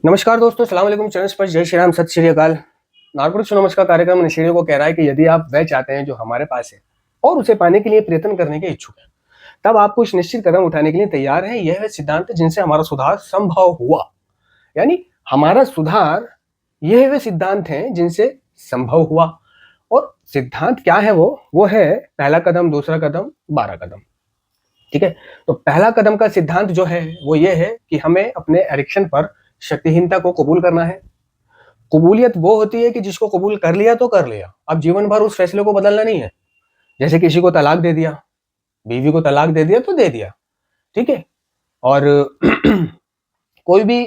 नमस्कार दोस्तों, सलाम अलैकुम। चरण स्पर्श, जय श्री राम, सत श्री अकाल। नागपुर नमस्कार कार्यक्रम नशेड़ियों को कह रहा है कि यदि आप वह चाहते हैं जो हमारे पास है और उसे पाने के लिए प्रयत्न करने के इच्छुक हैं, तब आप कुछ निश्चित कदम उठाने के लिए तैयार हैं। यह है सिद्धांत जिनसे हमारा सुधार संभव हुआ। यानी हमारा सुधार, यह वे सिद्धांत हैं जिनसे संभव हुआ। और सिद्धांत क्या है? वो है पहला कदम, दूसरा कदम, 12 कदम। ठीक है। तो पहला कदम का सिद्धांत जो है वो ये है कि हमें अपने एडिक्शन पर शक्तिहीनता को कबूल करना है। कबूलियत वो होती है कि जिसको कबूल कर लिया तो कर लिया, अब जीवन भर उस फैसले को बदलना नहीं है। जैसे किसी को तलाक दे दिया, बीवी को तलाक दे दिया तो दे दिया, ठीक है। और कोई भी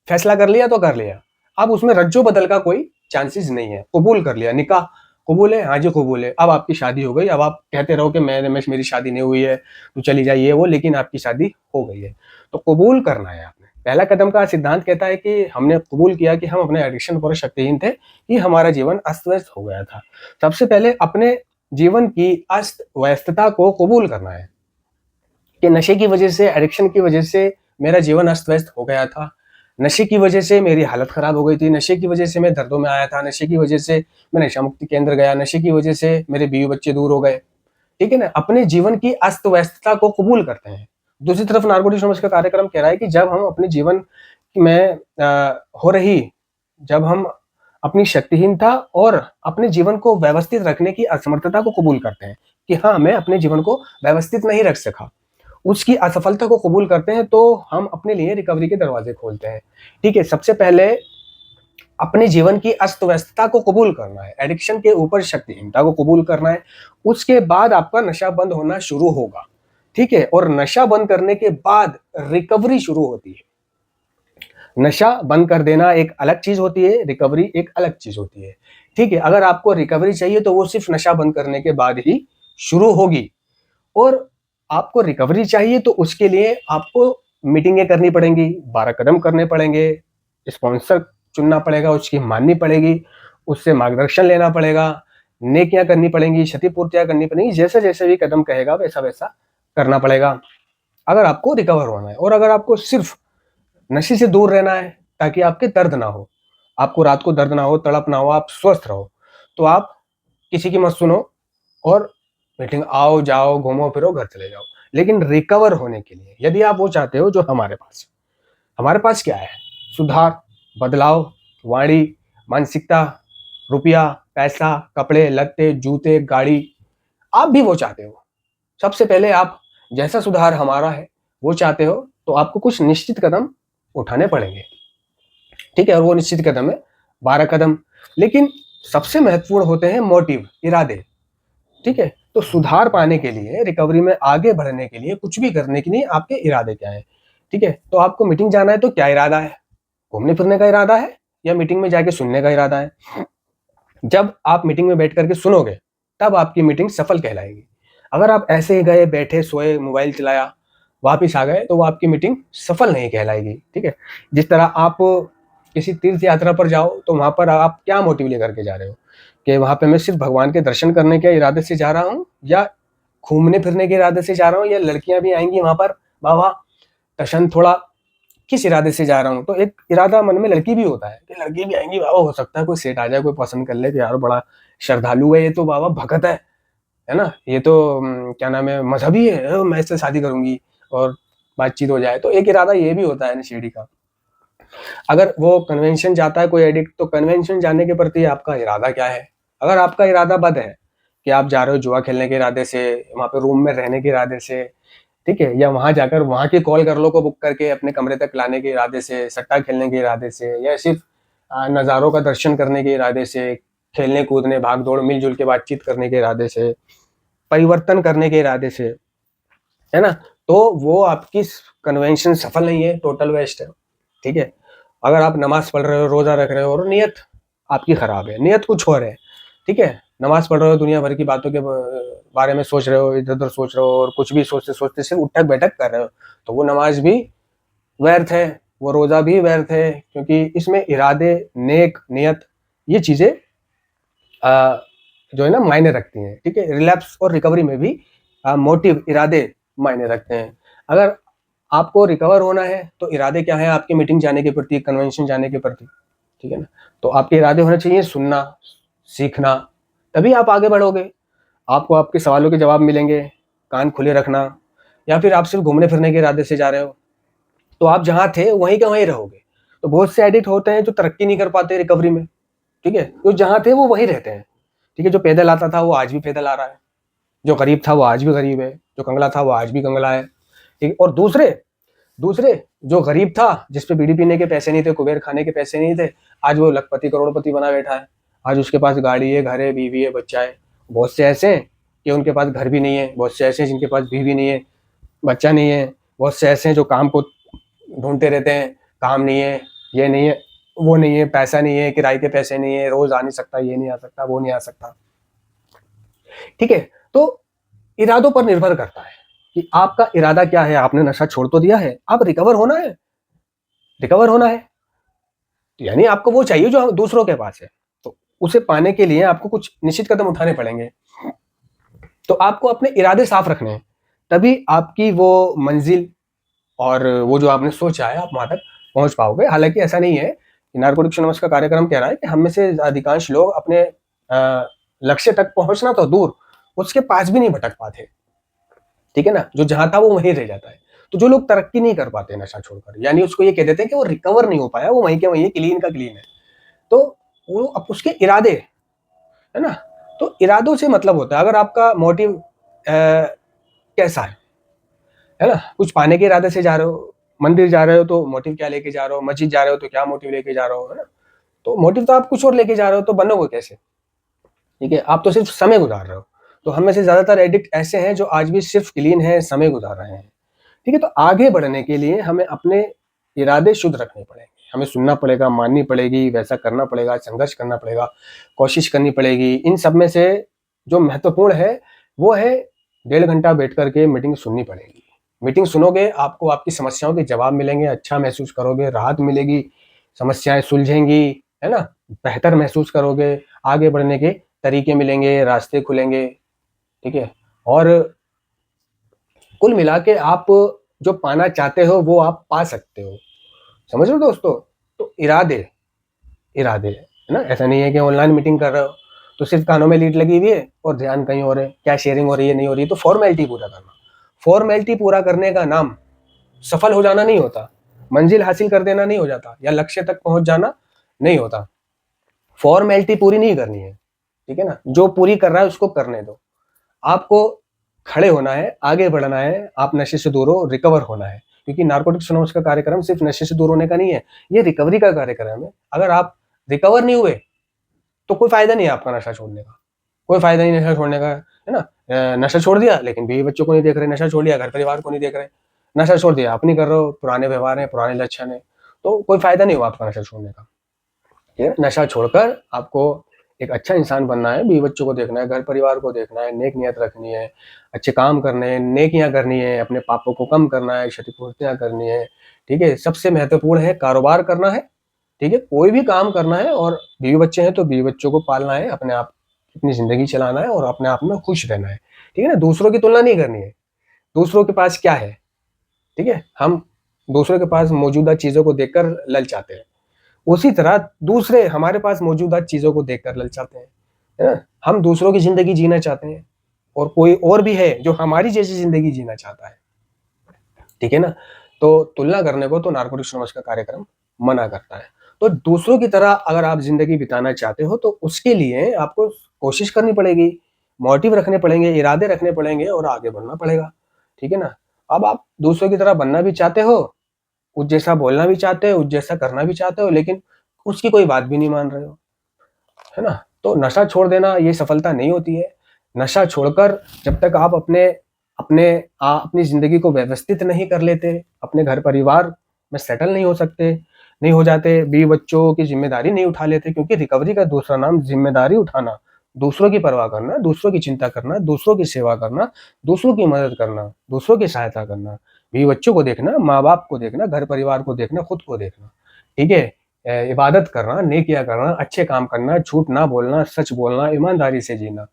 फैसला कर लिया तो कर लिया, अब उसमें रज्जो बदल का कोई चांसेस नहीं है। कबूल कर लिया, निकाह कबूल है, हाँ जी कबूल है। अब आपकी शादी हो गई। अब आप कहते रहो कि मेरी शादी नहीं हुई है, तो चली जाइए वो, लेकिन आपकी शादी हो गई है। तो कबूल करना है आपने। पहला कदम का सिद्धांत कहता है कि हमने कबूल किया कि हम अपने एडिक्शन पर शक्तिहीन थे, कि हमारा जीवन अस्त व्यस्त हो गया था। सबसे पहले अपने जीवन की अस्त व्यस्तता को कबूल करना है कि नशे की वजह से, एडिक्शन की वजह से मेरा जीवन अस्त व्यस्त हो गया था। नशे की वजह से मेरी हालत खराब हो गई थी। नशे की वजह से मैं दर्दों में आया था। नशे की वजह से मैं नशा मुक्ति केंद्र गया। नशे की वजह से मेरे बीवी बच्चे दूर हो गए। ठीक है ना। अपने जीवन की अस्त व्यस्तता को कबूल करते हैं। दूसरी तरफ नारकोटिक्स नॉलेज का कार्यक्रम कह रहा है कि जब हम अपने जीवन में हो रही, जब हम अपनी शक्तिहीनता और अपने जीवन को व्यवस्थित रखने की असमर्थता को कबूल करते हैं कि हाँ, मैं अपने जीवन को व्यवस्थित नहीं रख सका, उसकी असफलता को कबूल करते हैं, तो हम अपने लिए रिकवरी के दरवाजे खोलते हैं। ठीक है। सबसे पहले अपने जीवन की अस्त व्यस्तता को कबूल करना है, एडिक्शन के ऊपर शक्तिहीनता को कबूल करना है। उसके बाद आपका नशा बंद होना शुरू होगा। ठीक है। और नशा बंद करने के बाद रिकवरी शुरू होती है। नशा बंद कर देना एक अलग चीज होती है, रिकवरी एक अलग चीज होती है। ठीक है। अगर आपको रिकवरी चाहिए तो वो सिर्फ नशा बंद करने के बाद ही शुरू होगी। और आपको रिकवरी चाहिए तो उसके लिए आपको मीटिंगें करनी पड़ेंगी, 12 कदम करने पड़ेंगे, स्पॉन्सर चुनना पड़ेगा, उसकी माननी पड़ेगी, उससे मार्गदर्शन लेना पड़ेगा, नेकियां करनी पड़ेंगी, क्षतिपूर्तियां करनी पड़ेंगी। जैसे जैसे भी कदम कहेगा वैसा वैसा करना पड़ेगा अगर आपको रिकवर होना है। और अगर आपको सिर्फ नशे से दूर रहना है ताकि आपके दर्द ना हो, आपको रात को दर्द ना हो, तड़प ना हो, आप स्वस्थ रहो, तो आप किसी की मत सुनो और मीटिंग आओ जाओ, घूमो फिरो, घर चले जाओ। लेकिन रिकवर होने के लिए यदि आप वो चाहते हो जो हमारे पास क्या है? सुधार, बदलाव, वाणी, मानसिकता, रुपया, पैसा, कपड़े लत्ते, जूते, गाड़ी, आप भी वो चाहते हो। सबसे पहले आप जैसा सुधार हमारा है वो चाहते हो, तो आपको कुछ निश्चित कदम उठाने पड़ेंगे। ठीक है। और वो निश्चित कदम है 12 कदम। लेकिन सबसे महत्वपूर्ण होते हैं मोटिव, इरादे। ठीक है। तो सुधार पाने के लिए, रिकवरी में आगे बढ़ने के लिए, कुछ भी करने के लिए आपके इरादे क्या है? ठीक है। तो आपको मीटिंग जाना है तो क्या इरादा है? घूमने फिरने का इरादा है या मीटिंग में जाके सुनने का इरादा है? जब आप मीटिंग में बैठ करके सुनोगे तब आपकी मीटिंग सफल कहलाएगी। अगर आप ऐसे ही गए, बैठे, सोए, मोबाइल चलाया, वापिस आ गए, तो वो आपकी मीटिंग सफल नहीं कहलाएगी। ठीक है। जिस तरह आप किसी तीर्थ यात्रा पर जाओ तो वहां पर आप क्या मोटिव लेकर के जा रहे हो कि वहां पे मैं सिर्फ भगवान के दर्शन करने के इरादे से जा रहा हूँ, या घूमने फिरने के इरादे से जा रहा हूँ, या लड़कियां भी आएंगी वहां पर, वाह, टशन थोड़ा, किस इरादे से जा रहा हूँ? तो एक इरादा मन में लड़की भी होता है कि लड़की भी आएंगी, वाह, हो सकता है कोई सेट आ जाए, कोई पसंद कर ले कि यार बड़ा श्रद्धालु है ये तो, वाह भगत है ना, ये तो क्या नाम है, मजहबी है, मैं इससे शादी करूंगी और बातचीत हो जाए। तो एक इरादा ये भी होता है नशेड़ी का। अगर वो कन्वेंशन जाता है कोई एडिक्ट, तो कन्वेंशन जाने के प्रति आपका इरादा क्या है? अगर आपका इरादा बद है कि आप जा रहे हो जुआ खेलने के इरादे से, वहां पे रूम में रहने के इरादे से, ठीक है, या वहां जाकर वहां के कॉल गर्लों को बुक करके अपने कमरे तक लाने के इरादे से, सट्टा खेलने के इरादे से, या सिर्फ नज़ारों का दर्शन करने के इरादे से, खेलने कूदने, भाग दौड़, मिलजुल के बातचीत करने के इरादे से, परिवर्तन करने के इरादे से, है ना, तो वो आपकी कन्वेंशन सफल नहीं है, टोटल वेस्ट है। ठीक है। अगर आप नमाज पढ़ रहे हो, रोजा रख रहे हो और नियत आपकी खराब है, नियत कुछ और है, ठीक है, नमाज पढ़ रहे हो, दुनिया भर की बातों के बारे में सोच रहे हो, इधर उधर सोच रहे हो, और कुछ भी सोचते सोचते सिर्फ उठक बैठक कर रहे हो, तो वो नमाज भी व्यर्थ है, वो रोजा भी व्यर्थ है, क्योंकि इसमें इरादे, नेक नियत, ये चीजें जो है ना मायने रखती हैं। ठीक है। रिलैप्स और रिकवरी में भी मोटिव, इरादे मायने रखते हैं। अगर आपको रिकवर होना है तो इरादे क्या है आपके, मीटिंग जाने के प्रति, कन्वेंशन जाने के प्रति, ठीक है ना। तो आपके इरादे होने चाहिए सुनना, सीखना, तभी आप आगे बढ़ोगे। आपको आपके सवालों के जवाब मिलेंगे, कान खुले रखना। या फिर आप सिर्फ घूमने फिरने के इरादे से जा रहे हो तो आप जहां थे वहीं के वहीं रहोगे। तो बहुत से एडिक्ट होते हैं जो तरक्की नहीं कर पाते रिकवरी में, ठीक है। जो जहां थे वो वहीं रहते हैं, ठीक है। जो पैदल आता था वो आज भी पैदल आ रहा है, जो गरीब था वो आज भी गरीब है, जो कंगला था वो आज भी कंगला है, ठीक है। और दूसरे दूसरे जो गरीब था, जिस पे बीड़ी पीने के पैसे नहीं थे, कुबेर खाने के पैसे नहीं थे, आज वो लखपति करोड़पति बना बैठा है। आज उसके पास गाड़ी है, घर है, बीवी है, बच्चा है। बहुत से ऐसे हैं कि उनके पास घर भी नहीं है, बहुत से ऐसे हैं जिनके पास बीवी नहीं है, बच्चा नहीं है। बहुत से ऐसे हैं जो काम को ढूंढते रहते हैं, काम नहीं है, ये नहीं है, वो नहीं है, पैसा नहीं है, किराए के पैसे नहीं है, रोज आ नहीं सकता, ये नहीं आ सकता, वो नहीं आ सकता, ठीक है। तो इरादों पर निर्भर करता है कि आपका इरादा क्या है। आपने नशा छोड़ तो दिया है, अब रिकवर होना है, रिकवर होना है, तो यानी आपको वो चाहिए जो दूसरों के पास है। तो उसे पाने के लिए आपको कुछ निश्चित कदम उठाने पड़ेंगे। तो आपको अपने इरादे साफ रखने हैं, तभी आपकी वो मंजिल और वो जो आपने सोचा है आप वहां तक पहुंच पाओगे। हालांकि ऐसा नहीं है कि नारकोटिक्स एनोनिमस का कार्यक्रम कह रहा है कि हम में से अधिकांश लोग अपने लक्ष्य तक पहुंचना तो दूर, उसके पास भी नहीं भटक पाते, ठीक है ना। जो जहां था वो वहीं रह जाता है। तो जो लोग तरक्की नहीं कर पाते नशा छोड़कर, यानी उसको ये कह देते हैं कि वो रिकवर नहीं हो पाया, वो वहीं के वहीं क्लीन का क्लीन है। तो वो अब उसके इरादे, है ना। तो इरादों से मतलब होता है, अगर आपका मोटिव कैसा है ना, कुछ पाने के इरादे से जा रहे हो, मंदिर जा रहे हो तो मोटिव क्या लेके जा रहे हो, मस्जिद जा रहे हो तो क्या मोटिव लेके जा रहे हो, है ना। तो मोटिव तो आप कुछ और लेके जा रहे हो, तो बनोगे कैसे, ठीक है। आप तो सिर्फ समय गुजार रहे हो। तो हम में से ज्यादातर एडिक्ट ऐसे हैं जो आज भी सिर्फ क्लीन है, समय गुजार रहे हैं, ठीक है। तो आगे बढ़ने के लिए हमें अपने इरादे शुद्ध रखने पड़ेंगे, हमें सुनना पड़ेगा, माननी पड़ेगी, वैसा करना पड़ेगा, संघर्ष करना पड़ेगा, कोशिश करनी पड़ेगी। इन सब में से जो महत्वपूर्ण है वो है 1.5 घंटा बैठ करके मीटिंग सुननी पड़ेगी। मीटिंग सुनोगे, आपको आपकी समस्याओं के जवाब मिलेंगे, अच्छा महसूस करोगे, राहत मिलेगी, समस्याएं सुलझेंगी, है ना, बेहतर महसूस करोगे, आगे बढ़ने के तरीके मिलेंगे, रास्ते खुलेंगे, ठीक है। और कुल मिला के आप जो पाना चाहते हो वो आप पा सकते हो, समझ रहे हो दोस्तों। तो इरादे इरादे है ना। ऐसा नहीं है कि ऑनलाइन मीटिंग कर रहे हो तो सिर्फ कानों में लीड लगी हुई है और ध्यान कहीं और है, क्या शेयरिंग हो रही है, नहीं हो रही है। तो फॉर्मेलिटी पूरा करना, फॉर्मेलिटी पूरा करने का नाम सफल हो जाना नहीं होता, मंजिल हासिल कर देना नहीं हो जाता, या लक्ष्य तक पहुंच जाना नहीं होता। फॉर्मेलिटी पूरी नहीं करनी है, ठीक है ना। जो पूरी कर रहा है उसको करने दो। आपको खड़े होना है, आगे बढ़ना है, आप नशे से दूर हो, रिकवर होना है। क्योंकि नारकोटिक्स एनोनिमस का कार्यक्रम सिर्फ नशे से दूर होने का नहीं है, ये रिकवरी का कार्यक्रम है। अगर आप रिकवर नहीं हुए तो कोई फायदा नहीं है आपका नशा छोड़ने का, कोई फायदा नहीं नशा छोड़ने का, है ना। नशा छोड़ दिया लेकिन बीवी बच्चों को नहीं देख रहे, नशा छोड़ दिया घर परिवार को नहीं देख रहे, नशा छोड़ दिया आप नहीं कर रहे हो, पुराने व्यवहार है, पुराने लक्षण है, तो कोई फायदा नहीं हुआ आपका नशा छोड़ने का, ठीक है। नशा छोड़कर आपको एक अच्छा इंसान बनना है, बीवी बच्चों को देखना है, घर परिवार को देखना है, नेक नियत रखनी है, अच्छे काम करने हैं, नेकियां करनी है, अपने पापों को कम करना है, क्षतिपूर्तियां करनी है, ठीक है। सबसे महत्वपूर्ण है कारोबार करना है, ठीक है। कोई भी काम करना है, और बीवी बच्चे हैं तो बीवी बच्चों को पालना है, अपने आप अपनी जिंदगी चलाना है और अपने आप में खुश रहना है, ठीक है ना। दूसरों की तुलना नहीं करनी है, दूसरों के पास क्या है, ठीक है। हम दूसरों के पास मौजूदा चीजों को देखकर ललचाते हैं, उसी तरह दूसरे हमारे पास मौजूदा चीजों को देखकर ललचाते हैं, है ना। हम दूसरों की जिंदगी जीना चाहते हैं और कोई और भी है जो हमारी जैसी जिंदगी जीना चाहता है, ठीक है ना। तो तुलना करने को तो नारकोटिक्स एनोनिमस का कार्यक्रम मना करता है। तो दूसरों की तरह अगर आप जिंदगी बिताना चाहते हो तो उसके लिए आपको कोशिश करनी पड़ेगी, मोटिव रखने पड़ेंगे, इरादे रखने पड़ेंगे और आगे बढ़ना पड़ेगा, ठीक है ना। अब आप दूसरों की तरह बनना भी चाहते हो, उस जैसा बोलना भी चाहते हो, उस जैसा करना भी चाहते हो, लेकिन उसकी कोई बात भी नहीं मान रहे हो, है ना। तो नशा छोड़ देना ये सफलता नहीं होती है। नशा छोड़कर जब तक आप अपने अपने अपनी जिंदगी को व्यवस्थित नहीं कर लेते, अपने घर परिवार में सेटल नहीं हो सकते, नहीं हो जाते, बीवी बच्चों की जिम्मेदारी नहीं उठा लेते, क्योंकि रिकवरी का दूसरा नाम जिम्मेदारी उठाना, दूसरों की परवाह करना, दूसरों की चिंता करना, दूसरों की सेवा करना, दूसरों की मदद करना, दूसरों की सहायता करना, बीवी बच्चों को देखना, माँ बाप को देखना, घर परिवार को देखना, खुद को देखना, ठीक है। इबादत करना, नेकियां करना, अच्छे काम करना, झूठ ना बोलना, सच बोलना, ईमानदारी से जीना,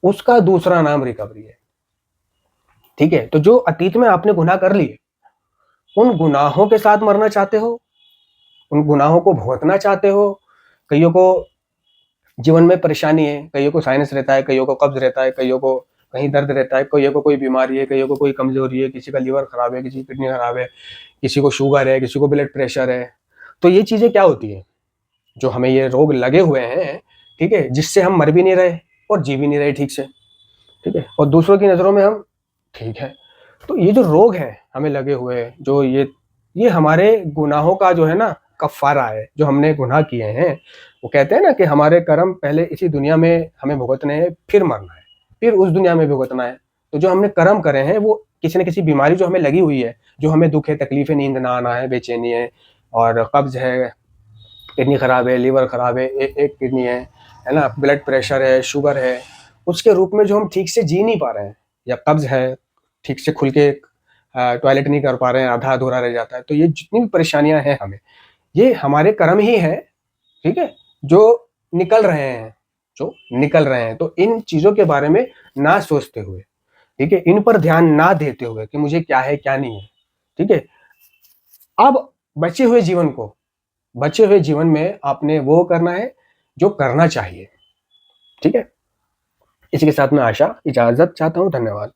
उसका दूसरा नाम रिकवरी है, ठीक है। तो जो अतीत में आपने गुनाह कर लिए, उन गुनाहों के साथ मरना चाहते हो, उन गुनाहों को भुगतना चाहते हो। कईयों को जीवन में परेशानी है, कईयों को साइनस रहता है, कईयों को कब्ज रहता है, कईयों को कहीं दर्द रहता है, कईयों को कोई बीमारी है, कईयों को कोई कमजोरी है, किसी का लीवर खराब है, किसी की किडनी खराब है, किसी को शुगर है, किसी को ब्लड प्रेशर है। तो ये चीजें क्या होती है, जो हमें ये रोग लगे हुए हैं, ठीक है, जिससे हम मर भी नहीं रहे और जी भी नहीं रहे ठीक से, ठीक है, और दूसरों की नजरों में हम ठीक है। तो ये जो रोग है हमें लगे हुए, जो ये हमारे गुनाहों का जो है ना कफारा है, जो हमने गुनाह किए हैं। वो कहते हैं ना कि हमारे कर्म पहले इसी दुनिया में हमें भुगतने हैं, फिर मरना है, फिर उस दुनिया में भुगतना है। तो जो हमने कर्म करे हैं वो किसी न किसी बीमारी जो हमें लगी हुई है, जो हमें दुख है, तकलीफ है, नींद ना आना है, बेचैनी है, और कब्ज है, किडनी खराब है, लीवर खराब है, एक किडनी है ना, ब्लड प्रेशर है, शुगर है, उसके रूप में जो हम ठीक से जी नहीं पा रहे हैं, या कब्ज है, ठीक से खुल के टॉयलेट नहीं कर पा रहे हैं, आधा अधूरा रह जाता है। तो ये जितनी भी परेशानियां हैं हमें, ये हमारे कर्म ही है, ठीक है, जो निकल रहे हैं, जो निकल रहे हैं। तो इन चीजों के बारे में ना सोचते हुए, ठीक है, इन पर ध्यान ना देते हुए कि मुझे क्या है क्या नहीं है, ठीक है, अब बचे हुए जीवन को, बचे हुए जीवन में आपने वो करना है जो करना चाहिए, ठीक है। इसी के साथ मैं आशा इजाजत चाहता हूं। धन्यवाद।